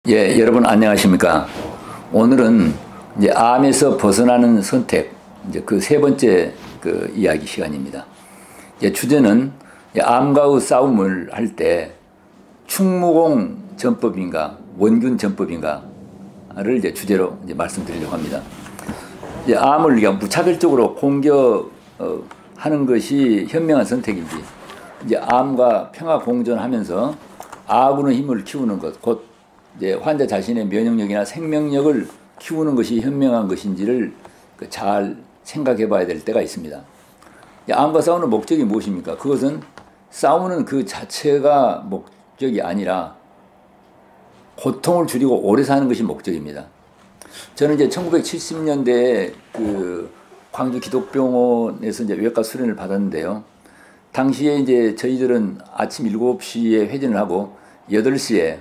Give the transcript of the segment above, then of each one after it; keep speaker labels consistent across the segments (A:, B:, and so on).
A: 예, 여러분 안녕하십니까? 오늘은 이제 암에서 벗어나는 선택, 이제 그 세 번째 그 이야기 시간입니다. 이제 주제는 암과의 싸움을 할 때 충무공 전법인가 원균 전법인가를 이제 주제로 이제 말씀드리려고 합니다. 이제 암을 그냥 무차별적으로 공격하는 것이 현명한 선택인지, 이제 암과 평화 공존하면서 아군의 힘을 키우는 것, 곧 이제 환자 자신의 면역력이나 생명력을 키우는 것이 현명한 것인지를 잘 생각해 봐야 될 때가 있습니다. 암과 싸우는 목적이 무엇입니까? 그것은 싸우는 그 자체가 목적이 아니라 고통을 줄이고 오래 사는 것이 목적입니다. 저는 이제 1970년대에 그 광주 기독병원에서 이제 외과 수련을 받았는데요. 당시에 이제 저희들은 아침 7시에 회전을 하고 8시에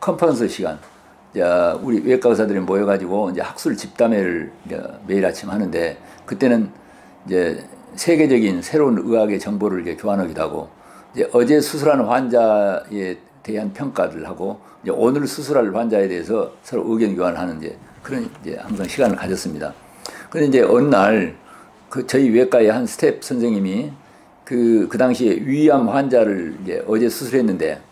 A: 컨퍼런스 시간, 우리 외과 의사들이 모여가지고 이제 학술 집담회를 매일 아침 하는데, 그때는 이제 세계적인 새로운 의학의 정보를 이렇게 교환하기도 하고, 이제 어제 수술한 환자에 대한 평가를 하고, 이제 오늘 수술할 환자에 대해서 서로 의견 교환하는 그런 항상 시간을 가졌습니다. 그런데 이제 어느 날 저희 외과의 한 스텝 선생님이 그 당시에 위암 환자를 어제 수술했는데,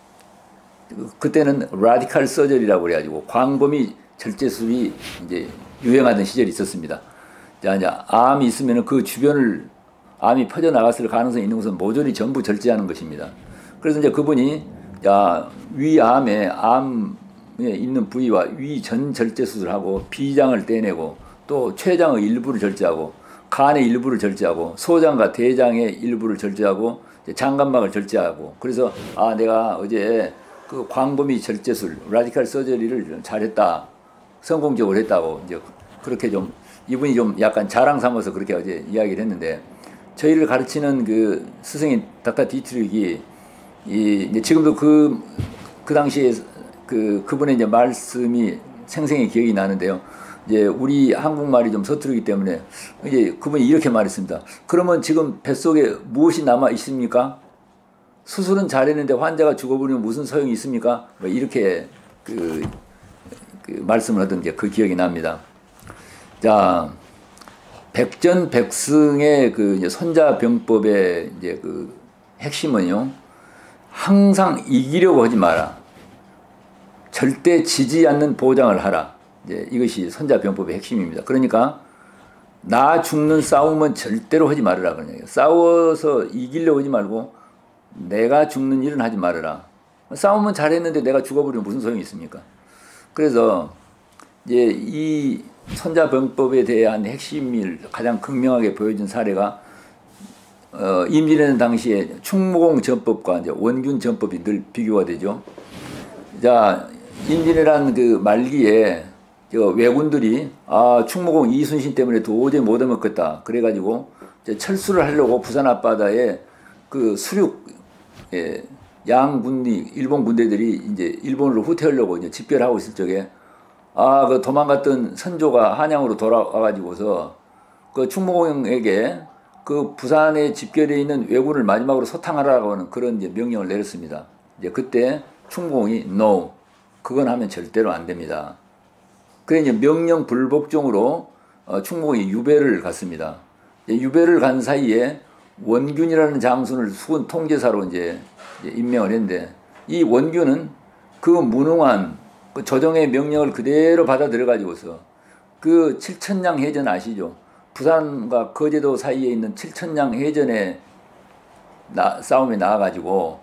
A: 그때는 라디칼 서저리라고 그래가지고 광범위 절제술이 이제 유행하던 시절이 있었습니다. 이제 암이 있으면 그 주변을 암이 퍼져 나갔을 가능성이 있는 것은 모조리 전부 절제하는 것입니다. 그래서 이제 그분이 위암에 암에 있는 부위와 위 전 절제 수술하고 비장을 떼내고 또 췌장의 일부를 절제하고 간의 일부를 절제하고 소장과 대장의 일부를 절제하고 장관막을 절제하고, 그래서 내가 어제 그 광범위 절제술, 라디칼 서저리를 잘했다, 성공적으로 했다고 이제 그렇게 좀 이분이 좀 약간 자랑 삼아서 그렇게 어제 이야기를 했는데, 저희를 가르치는 그 스승인 닥터 디트릭이 이제 지금도 그 당시에 그분의 이제 말씀이 생생히 기억이 나는데요. 이제 우리 한국말이 좀 서투르기 때문에 이제 그분이 이렇게 말했습니다. 그러면 지금 뱃속에 무엇이 남아 있습니까? 수술은 잘했는데 환자가 죽어버리면 무슨 소용이 있습니까? 이렇게 말씀을 하던 그 기억이 납니다. 자, 백전백승의 그 손자병법의 그 핵심은요, 항상 이기려고 하지 마라. 절대 지지 않는 보장을 하라. 이것이 손자병법의 핵심입니다. 그러니까 나 죽는 싸움은 절대로 하지 말으라. 싸워서 이기려고 하지 말고 내가 죽는 일은 하지 말아라. 싸움은 잘했는데 내가 죽어버리면 무슨 소용이 있습니까? 그래서 이제 이 손자병법에 대한 핵심을 가장 극명하게 보여준 사례가 임진왜란 당시에 충무공 전법과 이제 원균 전법이 늘 비교가 되죠. 자, 임진왜란 그 말기에 왜군들이 충무공 이순신 때문에 도저히 못 해먹겠다 그래가지고 철수를 하려고 부산 앞바다에 그 수륙 양군이 일본 군대들이 이제 일본으로 후퇴하려고 이제 집결하고 있을 적에 그 도망갔던 선조가 한양으로 돌아와가지고서 그 충무공에게 그 부산에 집결해 있는 왜군을 마지막으로 소탕하라고 하는 그런 이제 명령을 내렸습니다. 이제 그때 충무공이 no, 그건 하면 절대로 안 됩니다. 그래 이제 명령 불복종으로 충무공이 유배를 갔습니다. 유배를 간 사이에 원균이라는 장군을 수군 통제사로 이제 임명을 했는데, 이 원균은 그 무능한 그 조정의 명령을 그대로 받아들여 가지고서 그 칠천량 해전 아시죠? 부산과 거제도 사이에 있는 칠천량 해전에 싸움에 나와가지고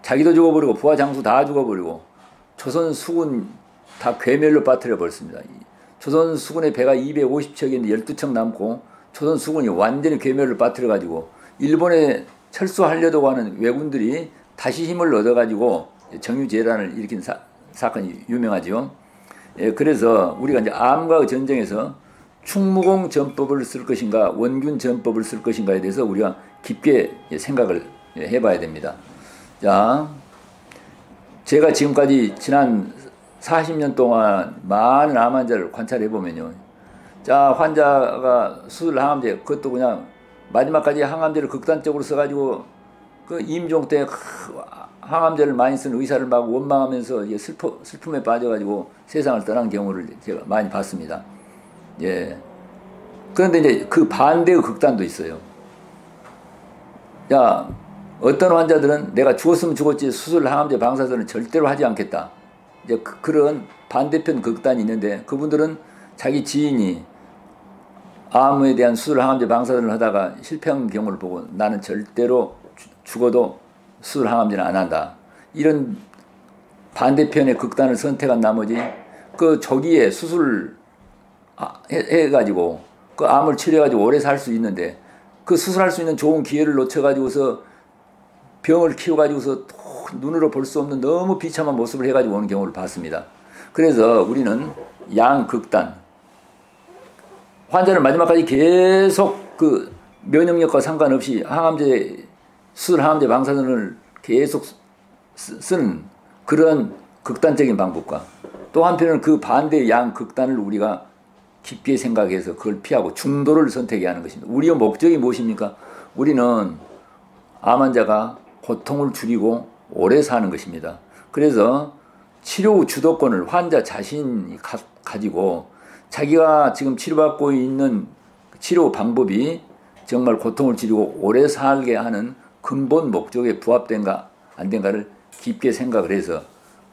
A: 자기도 죽어버리고 부하 장수 다 죽어버리고 조선 수군 다 괴멸로 빠뜨려 버렸습니다. 조선 수군의 배가 250척인데 12척 남고 조선 수군이 완전히 괴멸을 빠뜨려 가지고 일본에 철수하려고 하는 왜군들이 다시 힘을 얻어가지고 정유재란을 일으킨 사건이 유명하죠. 그래서 우리가 이제 암과의 전쟁에서 충무공 전법을 쓸 것인가 원균 전법을 쓸 것인가에 대해서 우리가 깊게 생각을 해봐야 됩니다. 자, 제가 지금까지 지난 40년 동안 많은 암 환자를 관찰해 보면요, 자, 환자가 수술 항암제, 그것도 그냥 마지막까지 항암제를 극단적으로 써가지고 그 임종 때 항암제를 많이 쓴 의사를 막 원망하면서 이제 슬픔에 빠져가지고 세상을 떠난 경우를 제가 많이 봤습니다. 예. 그런데 이제 그 반대의 극단도 있어요. 야, 어떤 환자들은 내가 죽었으면 죽었지 수술 항암제 방사선은 절대로 하지 않겠다. 이제 그런 반대편 극단이 있는데 그분들은 자기 지인이 암에 대한 수술 항암제 방사선을 하다가 실패한 경우를 보고 나는 절대로 죽어도 수술 항암제는 안 한다. 이런 반대편의 극단을 선택한 나머지 그 조기에 수술 해가지고 그 암을 치료해가지고 오래 살 수 있는데 그 수술할 수 있는 좋은 기회를 놓쳐가지고서 병을 키워가지고서 눈으로 볼 수 없는 너무 비참한 모습을 해가지고 오는 경우를 봤습니다. 그래서 우리는 양극단, 환자를 마지막까지 계속 그 면역력과 상관없이 항암제, 수술 항암제 방사선을 계속 쓰는 그런 극단적인 방법과 또 한편은 그 반대의 양극단을 우리가 깊게 생각해서 그걸 피하고 중도를 선택해야 하는 것입니다. 우리의 목적이 무엇입니까? 우리는 암 환자가 고통을 줄이고 오래 사는 것입니다. 그래서 치료 주도권을 환자 자신이 가지고 자기가 지금 치료받고 있는 치료 방법이 정말 고통을 줄이고 오래 살게 하는 근본 목적에 부합된가 안 된가를 깊게 생각을 해서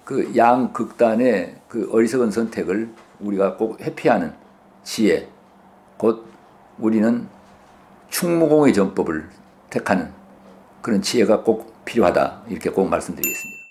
A: 그 양극단의 그 어리석은 선택을 우리가 꼭 회피하는 지혜, 곧 우리는 충무공의 전법을 택하는 그런 지혜가 꼭 필요하다, 이렇게 꼭 말씀드리겠습니다.